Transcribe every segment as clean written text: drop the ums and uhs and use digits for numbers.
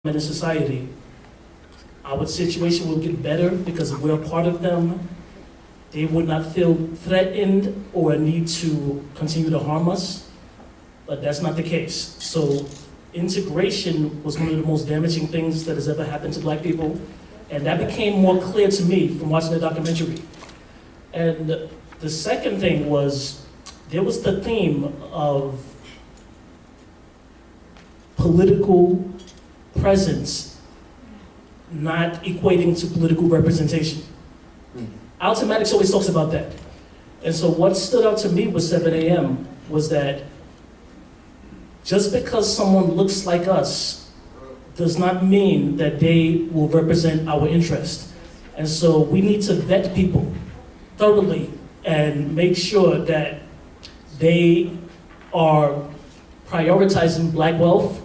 in a society, our situation will get better because we're a part of them. They would not feel threatened or need to continue to harm us, but that's not the case. So integration was one of the most damaging things that has ever happened to Black people, and that became more clear to me from watching the documentary. And the second thing was, there was the theme of political presence not equating to political representation. Altamatics always talks about that. And so what stood out to me with 7 a.m. was that just because someone looks like us does not mean that they will represent our interest. And so we need to vet people thoroughly and make sure that they are prioritizing Black wealth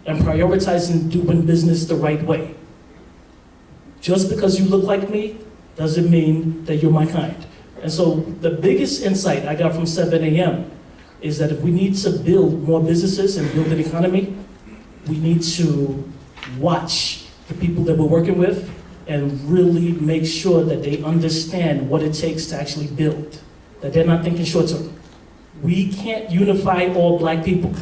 and prioritizing doing business the right way. Just because you look like me doesn't mean that you're my kind. And so the biggest insight I got from 7 a.m. is that if we need to build more businesses and build an economy, we need to watch the people that we're working with and really make sure that they understand what it takes to actually build, that they're not thinking short term. We can't unify all Black people.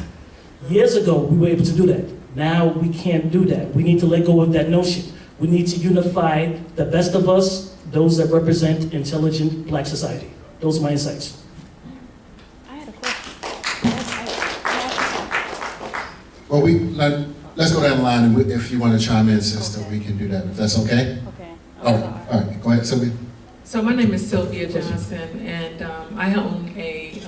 Years ago, we were able to do that. Now we can't do that. We need to let go of that notion. We need to unify the best of us, those that represent intelligent Black society. Those are my insights. I had a question. Well, let's go down the line, and if you want to chime in, sister, we can do that, if that's okay? Okay. All right, go ahead, Sylvia. So my name is Sylvia Johnson, and I own a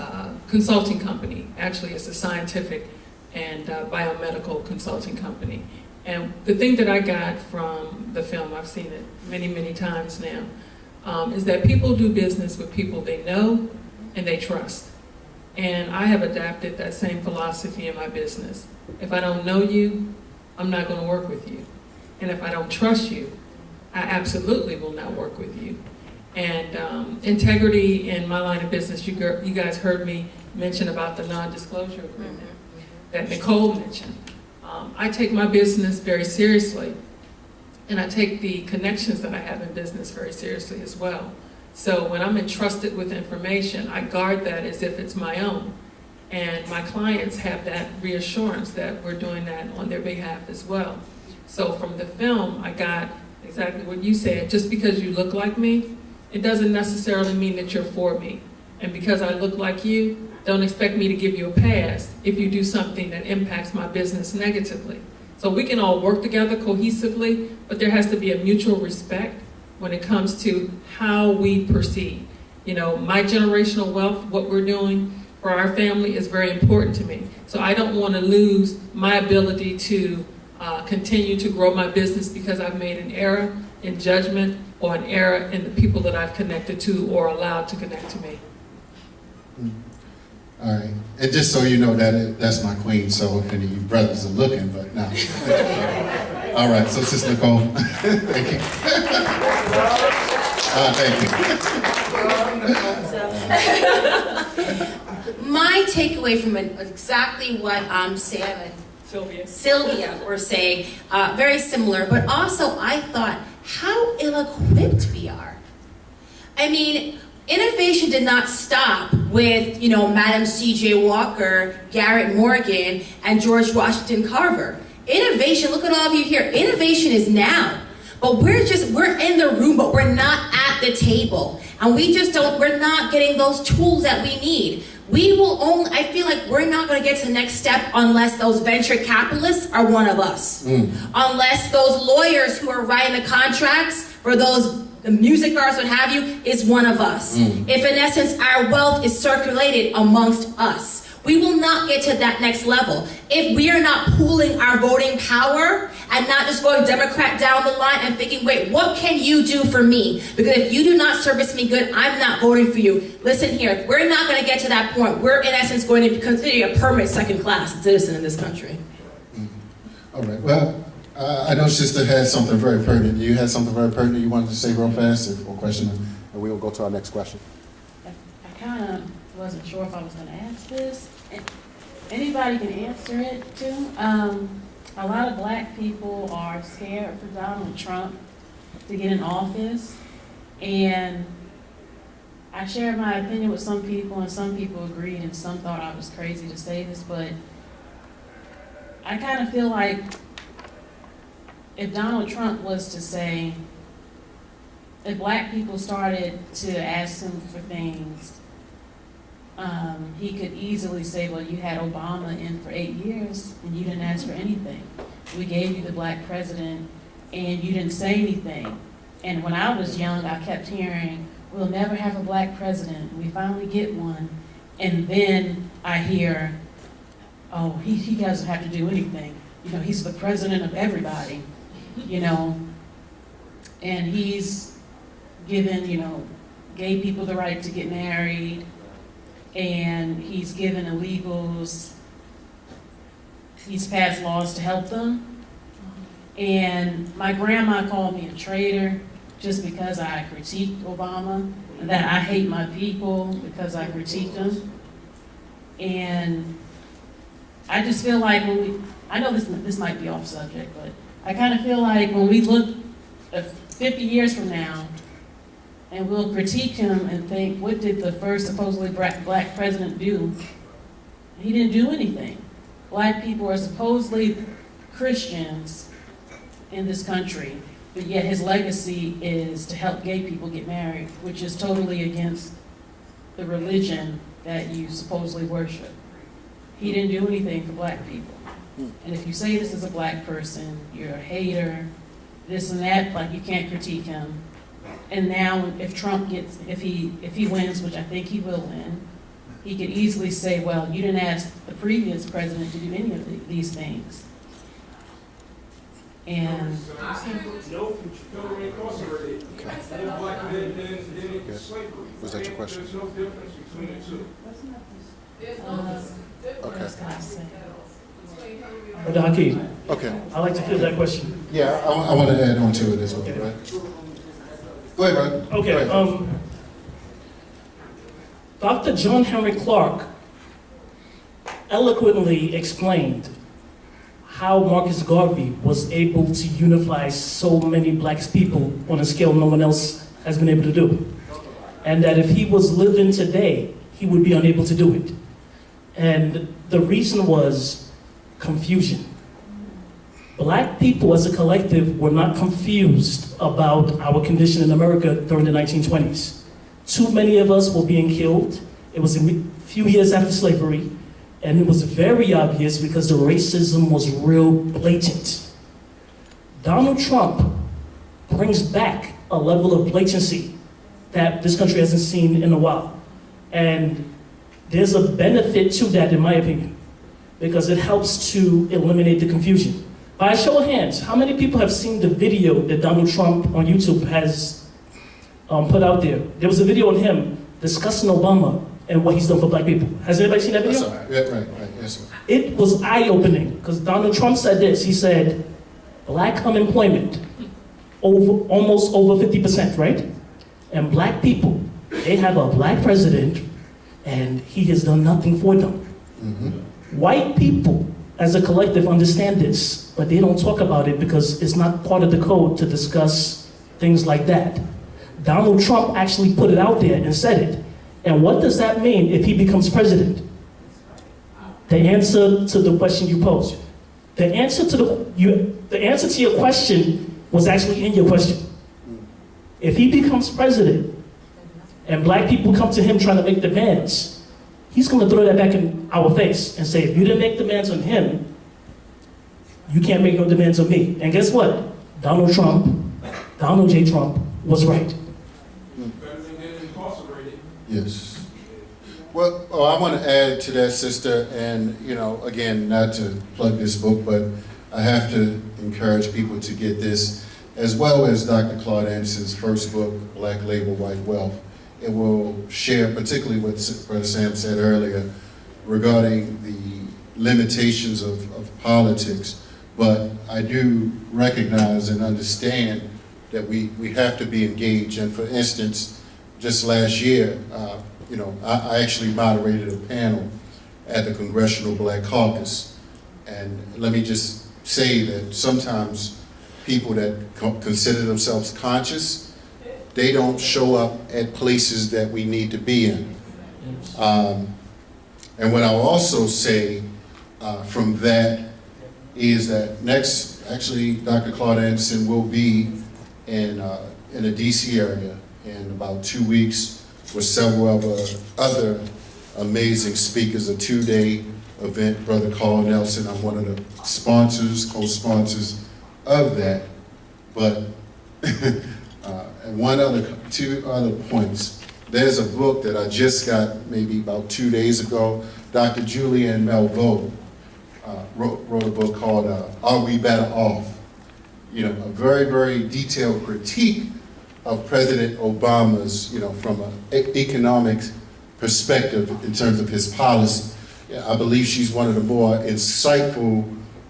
consulting company. Actually, it's a scientific and biomedical consulting company. And the thing that I got from the film, I've seen it many, many times now, is that people do business with people they know and they trust. And I have adapted that same philosophy in my business. If I don't know you, I'm not going to work with you. And if I don't trust you, I absolutely will not work with you. And integrity in my line of business, you guys heard me mention about the non-disclosure agreement that Nicole mentioned. I take my business very seriously, and I take the connections that I have in business very seriously as well. So when I'm entrusted with information, I guard that as if it's my own. And my clients have that reassurance that we're doing that on their behalf as well. So from the film, I got exactly what you said. Just because you look like me, it doesn't necessarily mean that you're for me. And because I look like you, don't expect me to give you a pass if you do something that impacts my business negatively. So we can all work together cohesively, but there has to be a mutual respect when it comes to how we proceed. You know, my generational wealth, what we're doing for our family is very important to me. So I don't want to lose my ability to continue to grow my business because I've made an error in judgment or an error in the people that I've connected to or allowed to connect to me. All right, and just so you know, that's my queen, so if any of you brothers are looking, but no. All right, so Sister Nicole, thank you. Thank you. My takeaway from it, exactly what Sam and Sylvia were saying, very similar, but also I thought how ill-equipped we are. I mean, innovation did not stop with, Madam C.J. Walker, Garrett Morgan, and George Washington Carver. Innovation, look at all of you here, innovation is now. But we're in the room, but we're not at the table. And we're not getting those tools that we need. I feel like we're not going to get to the next step unless those venture capitalists are one of us. Unless those lawyers who are writing the contracts for those music artists, what have you, is one of us. If in essence our wealth is circulated amongst us, we will not get to that next level. If we are not pooling our voting power and not just going Democrat down the line and thinking, wait, what can you do for me? Because if you do not service me good, I'm not voting for you. Listen here, we're not going to get to that point. We're in essence going to be considered a permanent second-class citizen in this country. All right, well, I know Sister had something very pertinent. You had something very pertinent you wanted to say real fast, or question, and we will go to our next question. I kind of wasn't sure if I was going to ask this. Anybody can answer it too. a lot of black people are scared for Donald Trump to get in office. And I shared my opinion with some people, and some people agreed, and some thought I was crazy to say this, but I kind of feel like if Donald Trump was to say, if black people started to ask him for things, he could easily say, well, you had Obama in for 8 years and you didn't ask for anything. We gave you the black president and you didn't say anything. And when I was young, I kept hearing, we'll never have a black president. We finally get one. And then I hear, oh, he doesn't have to do anything. You know, he's the president of everybody, you know. And he's given, you know, gay people the right to get married. And he's given illegals, he's passed laws to help them. And my grandma called me a traitor just because I critiqued Obama, and that I hate my people because I critiqued them. And I just feel like when we, I know this might be off subject, but I kind of feel like when we look 50 years from now, and we'll critique him and think, what did the first supposedly black president do? He didn't do anything. Black people are supposedly Christians in this country, but yet his legacy is to help gay people get married, which is totally against the religion that you supposedly worship. He didn't do anything for black people. And if you say this is a black person, you're a hater, this and that, like you can't critique him. And now, if Trump gets, if he wins, which I think he will win, he could easily say, well, you didn't ask the previous president to do any of these things. And Was that your question? There's no difference between the two. what else can I say? Brother Hakeem, Okay. I'd like to field that question. Yeah, I want to add on to it as well, right? Go ahead, brother. Okay, Go ahead. Dr. John Henry Clark eloquently explained how Marcus Garvey was able to unify so many black people on a scale no one else has been able to do. And that if he was living today, he would be unable to do it. And the reason was confusion. Black people as a collective were not confused about our condition in America during the 1920s. Too many of us were being killed. It was a few years after slavery, and it was very obvious because the racism was real blatant. Donald Trump brings back a level of blatancy that this country hasn't seen in a while. And there's a benefit to that, in my opinion, because it helps to eliminate the confusion. By a show of hands, how many people have seen the video that Donald Trump on YouTube has put out there? There was a video on him discussing Obama and what he's done for black people. Has anybody seen that video? That's all right. Yeah, right, yes, sir. It was eye-opening, because Donald Trump said this. He said, black unemployment, almost over 50%, right? And black people, they have a black president, and he has done nothing for them. Mm-hmm. White people, as a collective, understand this, but they don't talk about it because it's not part of the code to discuss things like that. Donald Trump actually put it out there and said it. And what does that mean if he becomes president? The answer to the question you posed. The answer to your question was actually in your question. If he becomes president and black people come to him trying to make demands, he's going to throw that back in our face and say, if you didn't make demands on him, you can't make no demands on me. And guess what? Donald J. Trump was right. Yes. Well, I want to add to that, sister, and, you know, again, not to plug this book, but I have to encourage people to get this, as well as Dr. Claude Anderson's first book, Black Label, White Wealth. It will share particularly what Brother Sam said earlier regarding the limitations of politics, but I do recognize and understand that we have to be engaged. And for instance, just last year, you know, I actually moderated a panel at the Congressional Black Caucus, and let me just say that sometimes people that consider themselves conscious, they don't show up at places that we need to be in. And what I'll also say from that is that actually, Dr. Claude Anderson will be in the DC area in about 2 weeks with several other amazing speakers, a 2-day event. Brother Carl Nelson, I'm one of the sponsors, co-sponsors of that. But and two other points. There's a book that I just got maybe about 2 days ago. Dr. Julianne Melville wrote a book called Are We Better Off? You know, a very, very detailed critique of President Obama's, you know, from an economic perspective in terms of his policy. Yeah, I believe she's one of the more insightful,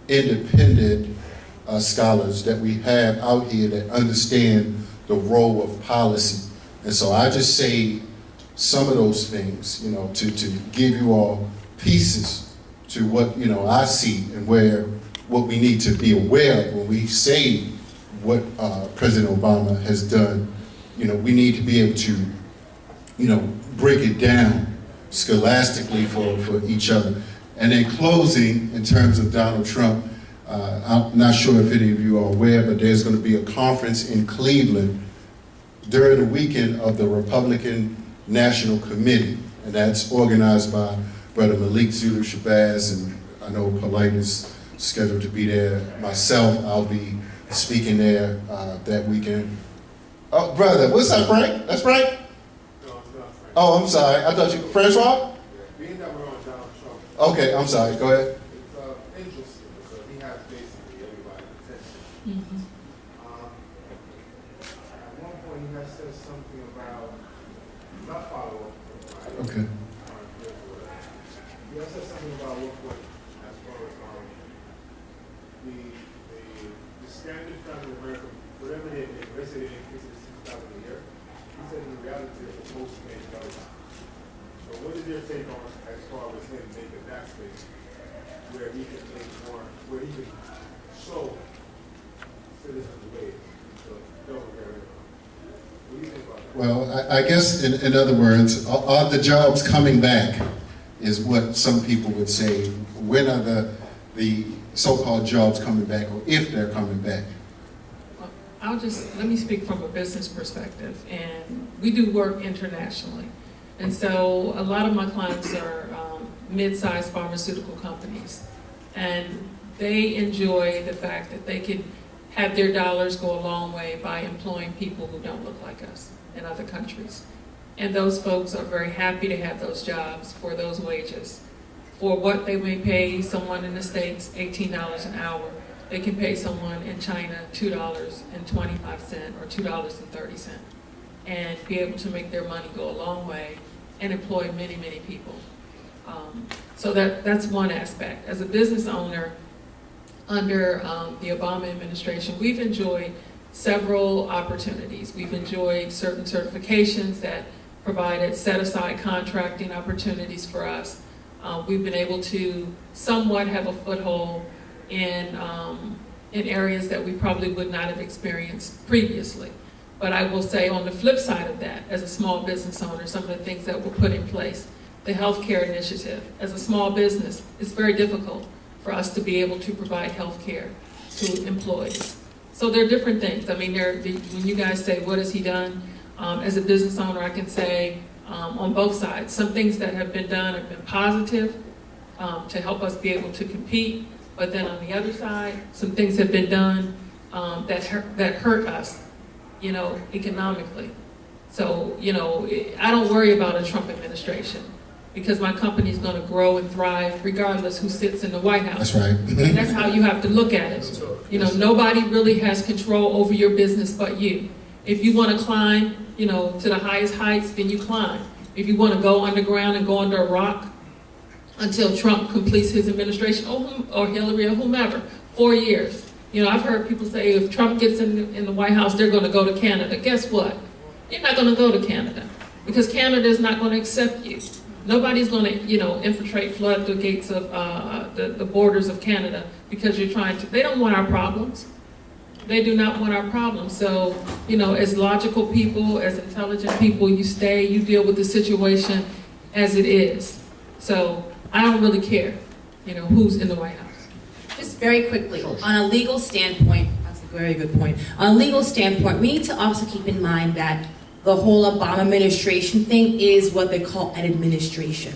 independent scholars that we have out here that understand the role of policy. And so I just say some of those things, you know, to give you all pieces to what, you know, I see and what we need to be aware of when we say what President Obama has done. You know, we need to be able to, you know, break it down scholastically for each other. And in closing, in terms of Donald Trump, I'm not sure if any of you are aware, but there's going to be a conference in Cleveland during the weekend of the Republican National Committee, and that's organized by Brother Malik Zulu Shabazz, and I know Polite is scheduled to be there. Myself, I'll be speaking there that weekend. Oh, brother, what's up, Frank? That's Frank? No, it's not Frank. Oh, I'm sorry. I thought you, Francois? Being that we're on Donald Trump, Okay, I'm sorry. Go ahead. it's interesting because he has basically everybody's attention. Mhm. At one point, he has said something about not follow up. Right? Okay. He has said something about what as far as the standard family in America, whatever they say they increase it to $6,000 a year. He said in reality it's supposed to make $1,000. So what is your take on as far as him making that space where he can make more, where he can show citizens the way to double their income? What do you think about that? Well, I guess in other words, are the jobs coming back is what some people would say. When are the so-called jobs coming back, or if they're coming back? Let me speak from a business perspective, and we do work internationally. And so a lot of my clients are mid-sized pharmaceutical companies, and they enjoy the fact that they can have their dollars go a long way by employing people who don't look like us in other countries. And those folks are very happy to have those jobs for those wages. For what they may pay someone in the States, $18 an hour, they can pay someone in China $2.25 or $2.30 and be able to make their money go a long way and employ many, many people. So that's one aspect. As a business owner, under the Obama administration, we've enjoyed several opportunities. We've enjoyed certain certifications that provided set-aside contracting opportunities for us. We've been able to somewhat have a foothold in areas that we probably would not have experienced previously. But I will say on the flip side of that, as a small business owner, some of the things that were put in place, the healthcare initiative, as a small business, it's very difficult for us to be able to provide healthcare to employees. So there are different things. I mean, when you guys say, what has he done? As a business owner, I can say on both sides, some things that have been done have been positive to help us be able to compete. But then on the other side, some things have been done that hurt us, you know, economically. So, you know, I don't worry about a Trump administration because my company is going to grow and thrive regardless who sits in the White House. That's right. And that's how you have to look at it. You know, nobody really has control over your business but you. If you want to climb, you know, to the highest heights, then you climb. If you want to go underground and go under a rock until Trump completes his administration, or Hillary, or whomever, 4 years. You know, I've heard people say if Trump gets in the White House, they're going to go to Canada. Guess what? You're not going to go to Canada because Canada is not going to accept you. Nobody's going to, you know, infiltrate, flood the gates of the borders of Canada because they don't want our problems. They do not want our problems. So, as logical people, as intelligent people, you deal with the situation as it is. So I don't really care, who's in the White House. Just very quickly, on a legal standpoint, that's a very good point. On a legal standpoint, we need to also keep in mind that the whole Obama administration thing is what they call an administration.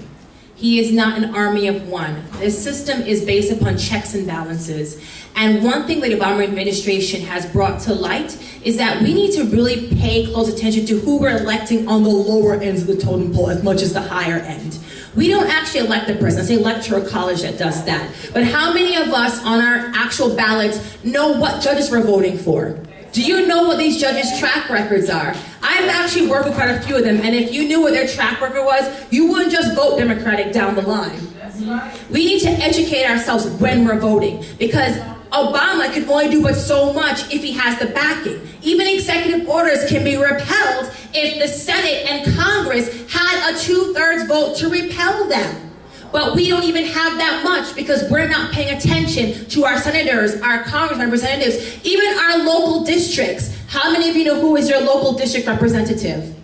He is not an army of one. This system is based upon checks and balances. And one thing that the Obama administration has brought to light is that we need to really pay close attention to who we're electing on the lower ends of the totem pole as much as the higher end. We don't actually elect the president. It's the electoral college that does that. But how many of us on our actual ballots know what judges we're voting for? Do you know what these judges' track records are? I've actually worked with quite a few of them, and if you knew what their track record was, you wouldn't just vote Democratic down the line. That's right. We need to educate ourselves when we're voting, because Obama can only do but so much if he has the backing. Even executive orders can be repelled if the Senate and Congress had a 2/3 vote to repel them. But we don't even have that much because we're not paying attention to our senators, our Congress representatives, even our local districts. How many of you know who is your local district representative?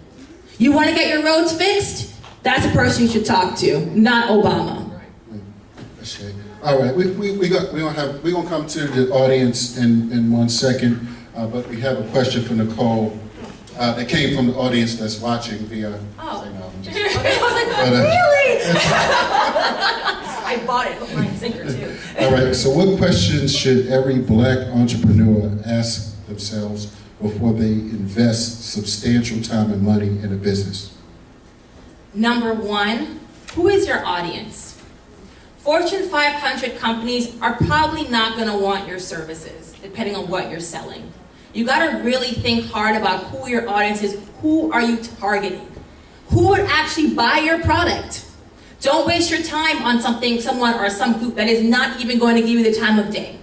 You want to get your roads fixed? That's the person you should talk to, not Obama. All right, we're gonna come to the audience in 1 second, but we have a question for Nicole that came from the audience that's watching via. Oh. Okay, I was like, really? I bought it with my sinker too. All right, so what questions should every Black entrepreneur ask themselves before they invest substantial time and money in a business? Number one, who is your audience? Fortune 500 companies are probably not going to want your services, depending on what you're selling. You got to really think hard about who your audience is. Who are you targeting? Who would actually buy your product? Don't waste your time on someone or some group that is not even going to give you the time of day.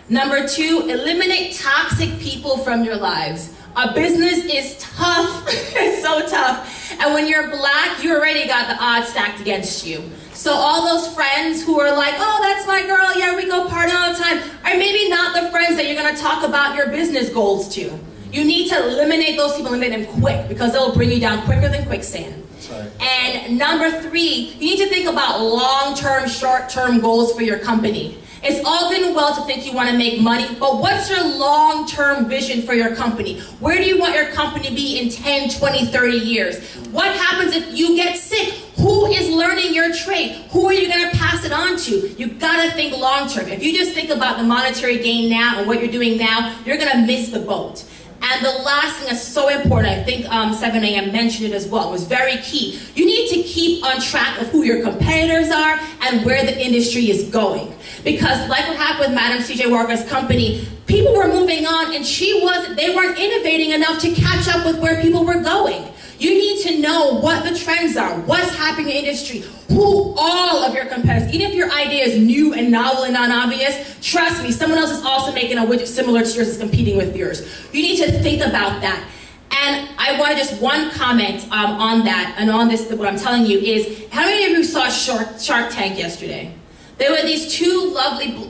Number two, eliminate toxic people from your lives. A business is tough. It's so tough. And when you're Black, you already got the odds stacked against you. So all those friends who are like, oh, that's my girl, yeah, we go party all the time, are maybe not the friends that you're going to talk about your business goals to. You need to eliminate those people, eliminate them quick, because they'll bring you down quicker than quicksand. That's right. And number three, you need to think about long-term, short-term goals for your company. It's all good and well to think you want to make money, but what's your long-term vision for your company? Where do you want your company to be in 10, 20, 30 years? What happens if you get sick? Who is learning your trade? Who are you going to pass it on to? You got to think long-term. If you just think about the monetary gain now and what you're doing now, you're going to miss the boat. And the last thing that's so important, I think 7 a.m. mentioned it as well, was very key. You need to keep on track of who your competitors are and where the industry is going. Because like what happened with Madam C.J. Walker's company, people were moving on and they weren't innovating enough to catch up with where people were going. You need to know what the trends are, what's happening in the industry, who all of your competitors, even if your idea is new and novel and non-obvious, trust me, someone else is also making a widget similar to yours is competing with yours. You need to think about that. And I want to just one comment on that, and on this, what I'm telling you is, how many of you saw Shark Tank yesterday? There were these two lovely,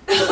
they're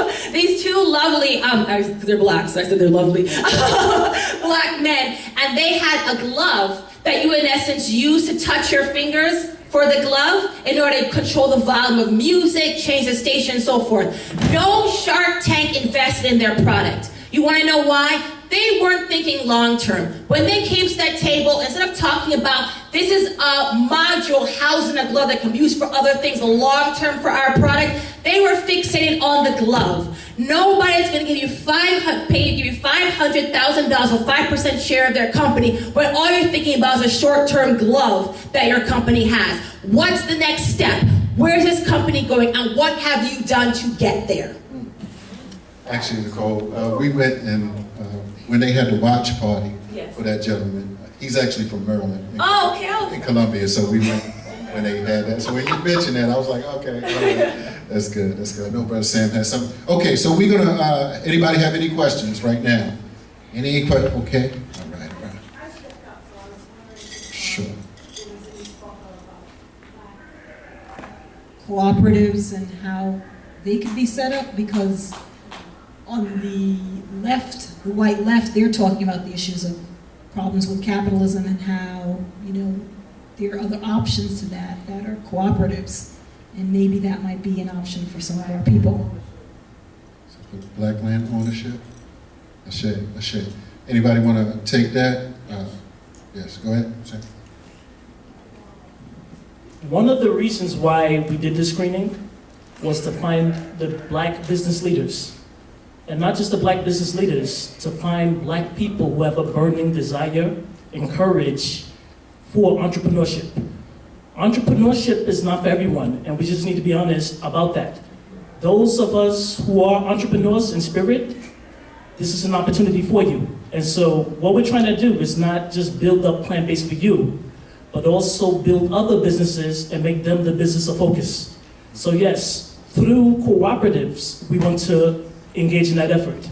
Black, so I said they're lovely, Black men, and they had a glove that you in essence use to touch your fingers for the glove in order to control the volume of music, change the station, and so forth. No Shark Tank invested in their product. You want to know why? They weren't thinking long-term. When they came to that table, instead of talking about this is a module housed in a glove that can be used for other things long-term for our product, they were fixated on the glove. Nobody's going to give you $500,000 for 5% share of their company when all you're thinking about is a short-term glove that your company has. What's the next step? Where's this company going, and what have you done to get there? Actually, Nicole, we went and when they had the watch party for that gentleman, he's actually from Maryland. In Columbia, so we went when they had that. So when you mentioned that, I was like, okay, all right. That's good, that's good. I know Brother Sam has some. Okay, so we're gonna, anybody have any questions right now? Any questions? Okay, all right. Sure. Cooperatives and how they could be set up, because on the left, the white left, they're talking about the issues of problems with capitalism and how, there are other options to that are cooperatives. And maybe that might be an option for some of our people. So for black land ownership, Ashe. Anybody want to take that? Yes, go ahead. Sir. One of the reasons why we did this screening was to find the black business leaders. And not just the black business leaders, to find black people who have a burning desire and courage for entrepreneurship. Entrepreneurship is not for everyone, and we just need to be honest about that. Those of us who are entrepreneurs in spirit, this is an opportunity for you. And so what we're trying to do is not just build up Plant-Based for You, but also build other businesses and make them the business of focus. So yes, through cooperatives, we want to engage in that effort.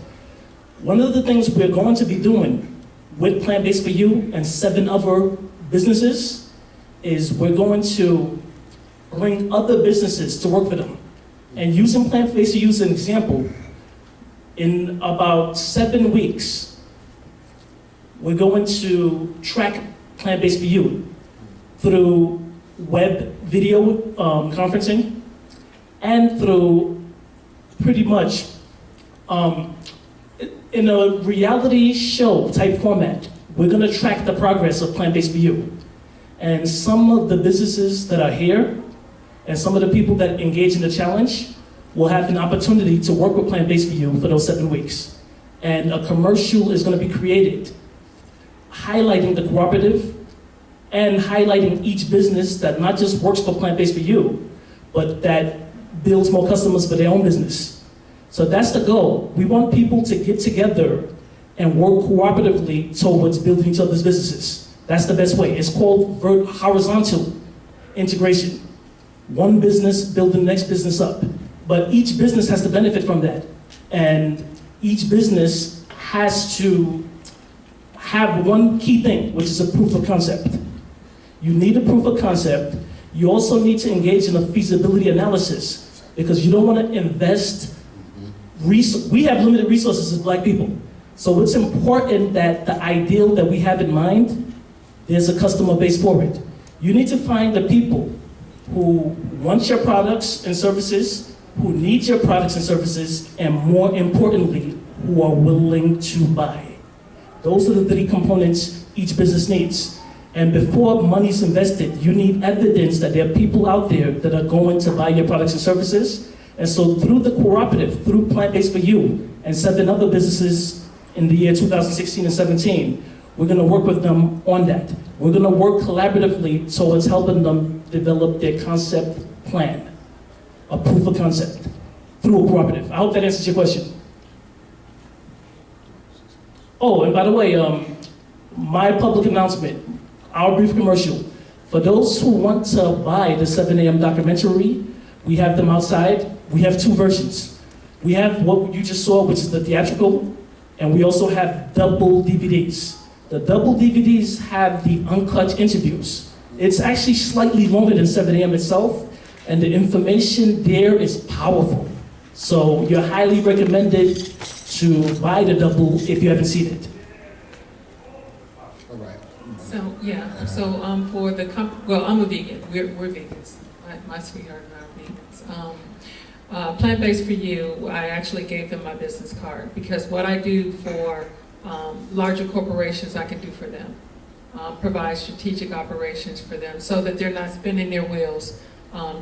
One of the things we're going to be doing with Plant-Based for You and 7 other businesses is we're going to bring other businesses to work for them. And using Plant-Based for You as an example, in about 7 weeks, we're going to track Plant-Based for You through web video conferencing and through pretty much in a reality show type format. We're going to track the progress of Plant-Based for You. And some of the businesses that are here and some of the people that engage in the challenge will have an opportunity to work with Plant-Based for You for those 7 weeks. And a commercial is going to be created highlighting the cooperative and highlighting each business that not just works for Plant-Based for You, but that builds more customers for their own business. So that's the goal. We want people to get together and work cooperatively towards building each other's businesses. That's the best way. It's called horizontal integration. One business building the next business up. But each business has to benefit from that. And each business has to have one key thing, which is a proof of concept. You need a proof of concept. You also need to engage in a feasibility analysis, because you don't want to invest. We have limited resources as black people. So it's important that the ideal that we have in mind, there's a customer base for it. You need to find the people who want your products and services, who need your products and services, and more importantly, who are willing to buy. Those are the 3 components each business needs. And before money's invested, you need evidence that there are people out there that are going to buy your products and services. And so through the cooperative, through Plant-Based for You, and 7 other businesses in the year 2016 and 17, we're going to work with them on that. We're going to work collaboratively towards helping them develop their concept plan, a proof of concept, through a cooperative. I hope that answers your question. Oh, and by the way, my public announcement, our brief commercial. For those who want to buy the 7 a.m. documentary, we have them outside. We have 2 versions. We have what you just saw, which is the theatrical, and we also have double DVDs. The double DVDs have the uncut interviews. It's actually slightly longer than 7 a.m. itself, and the information there is powerful. So you're highly recommended to buy the double if you haven't seen it. All right. So, yeah, so for the well, I'm a vegan. We're vegans. My sweetheart and I are vegans. Plant-Based for You, I actually gave them my business card, because what I do for larger corporations, I can do for them. Provide strategic operations for them so that they're not spinning their wheels,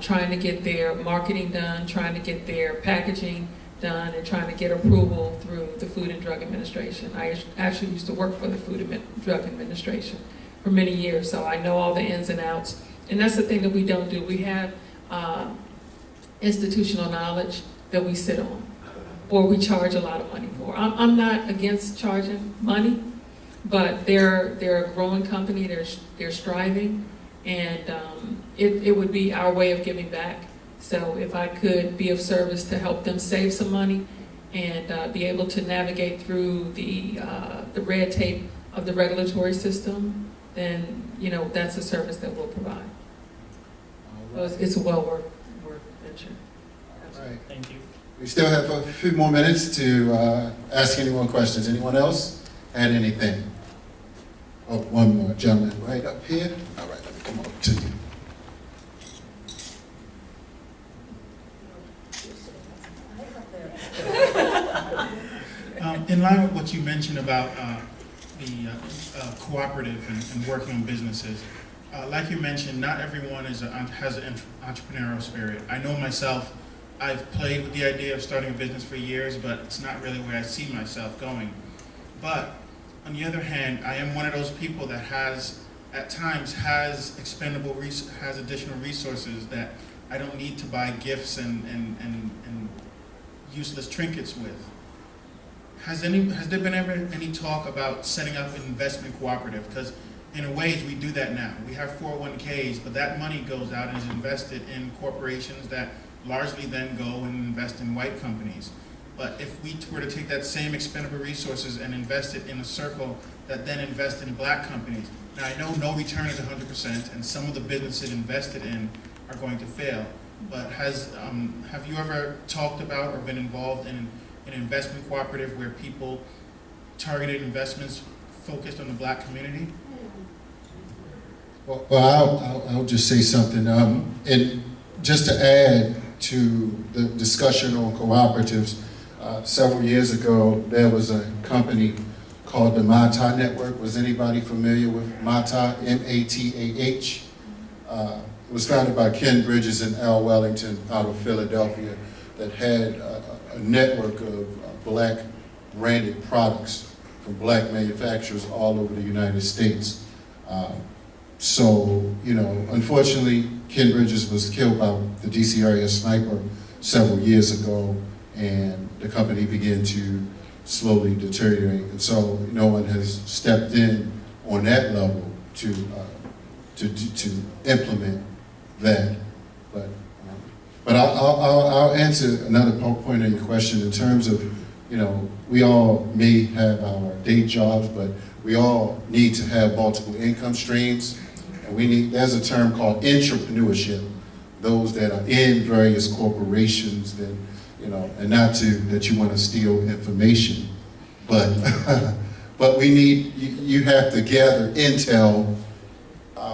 trying to get their marketing done, trying to get their packaging done, and trying to get approval through the Food and Drug Administration. I actually used to work for the Food and Drug Administration for many years, so I know all the ins and outs. And that's the thing that we don't do. We have institutional knowledge that we sit on, or we charge a lot of money for. I'm not against charging money, but they're a growing company. They're striving, and it would be our way of giving back. So if I could be of service to help them save some money and be able to navigate through the red tape of the regulatory system, then that's a service that we'll provide. So it's a well worth venture. All right. Thank you. We still have a few more minutes to ask any more questions. Anyone else had anything? Oh, one more gentleman right up here. All right, let me come over to you. In line with what you mentioned about the cooperative and working on businesses, like you mentioned, not everyone has an entrepreneurial spirit. I know myself, I've played with the idea of starting a business for years, but it's not really where I see myself going. But on the other hand, I am one of those people that at times has additional resources that I don't need to buy gifts and useless trinkets with. Has there been ever any talk about setting up an investment cooperative? Because in a way, we do that now. We have 401ks, but that money goes out and is invested in corporations that largely then go and invest in white companies. But if we were to take that same expendable resources and invest it in a circle that then invest in black companies, now I know no return is 100%, and some of the businesses invested in are going to fail. But have you ever talked about or been involved in an investment cooperative where people targeted investments focused on the black community? Well, I'll just say something. And just to add to the discussion on cooperatives, several years ago, there was a company called the Matah Network. Was anybody familiar with Matah, M-A-T-A-H? It was founded by Ken Bridges and Al Wellington out of Philadelphia that had a network of black branded products from black manufacturers all over the United States. So, unfortunately, Ken Bridges was killed by the DC area sniper several years ago, and the company began to slowly deteriorate. And so no one has stepped in on that level to implement that. But I'll answer another point of your question in terms of, we all may have our day jobs, but we all need to have multiple income streams. And there's a term called entrepreneurship, those that are in various corporations that, and not that you want to steal information, but but you have to gather intel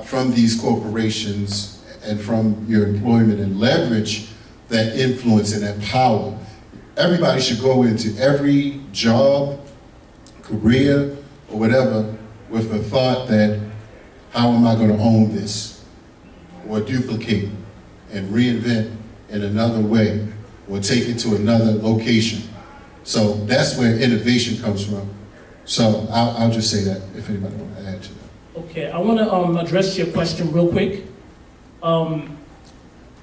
from these corporations and from your employment and leverage that influence and that power. Everybody should go into every job, career, or whatever with the thought that, how am I going to own this, or duplicate and reinvent in another way, or take it to another location? So that's where innovation comes from. So I'll just say that if anybody want to add to that. Okay, I want to address your question real quick.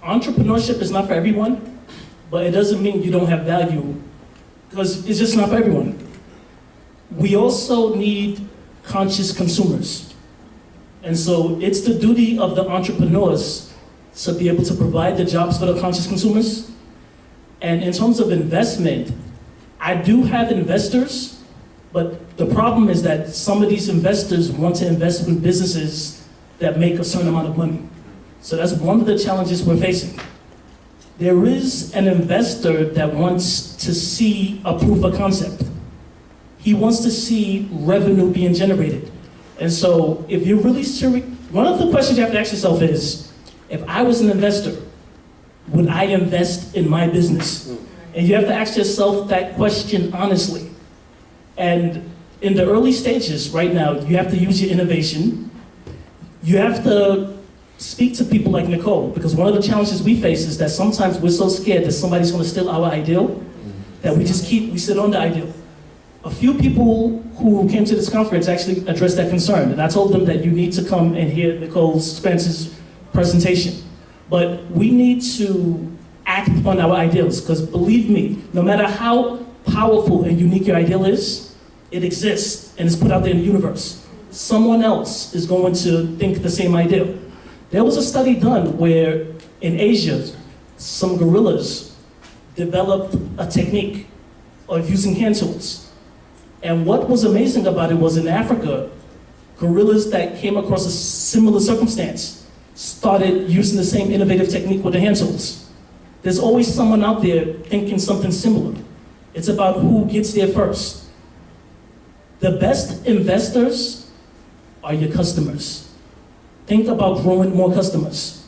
Entrepreneurship is not for everyone, but it doesn't mean you don't have value, because it's just not for everyone. We also need conscious consumers. And so it's the duty of the entrepreneurs to be able to provide the jobs for the conscious consumers. And in terms of investment, I do have investors, but the problem is that some of these investors want to invest in businesses that make a certain amount of money. So that's one of the challenges we're facing. There is an investor that wants to see a proof of concept. He wants to see revenue being generated. And so if you're really serious, one of the questions you have to ask yourself is, if I was an investor, would I invest in my business? And you have to ask yourself that question honestly. And in the early stages right now, you have to use your innovation. You have to speak to people like Nicole, because one of the challenges we face is that sometimes we're so scared that somebody's going to steal our ideal that we sit on the ideal. A few people who came to this conference actually addressed that concern, and I told them that you need to come and hear Nicole Spence's presentation. But we need to act upon our ideals, because believe me, no matter how powerful and unique your ideal is, it exists and is put out there in the universe. Someone else is going to think the same ideal. There was a study done where in Asia, some gorillas developed a technique of using hand tools. And what was amazing about it was in Africa, gorillas that came across a similar circumstance started using the same innovative technique with the hand tools. There's always someone out there thinking something similar. It's about who gets there first. The best investors are your customers. Think about growing more customers.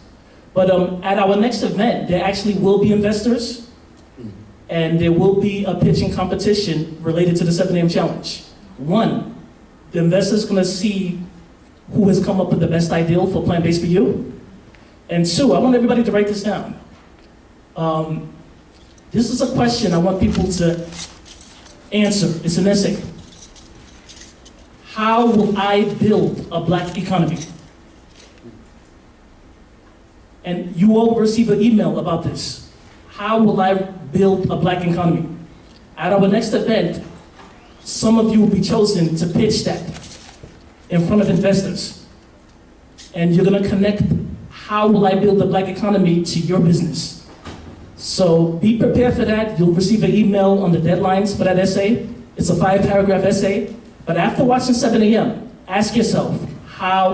But at our next event, there actually will be investors, and there will be a pitching competition related to the 7 a.m. challenge. One, the investor's gonna see who has come up with the best ideal for plant-based for you. And two, I want everybody to write this down. This is a question I want people to answer. It's an essay. How will I build a black economy? And you all will receive an email about this. How will I build a black economy? At our next event, some of you will be chosen to pitch that in front of investors. And you're gonna connect how will I build a black economy to your business. So be prepared for that. You'll receive an email on the deadlines for that essay. It's a 5-paragraph essay. But after watching 7 a.m., ask yourself, how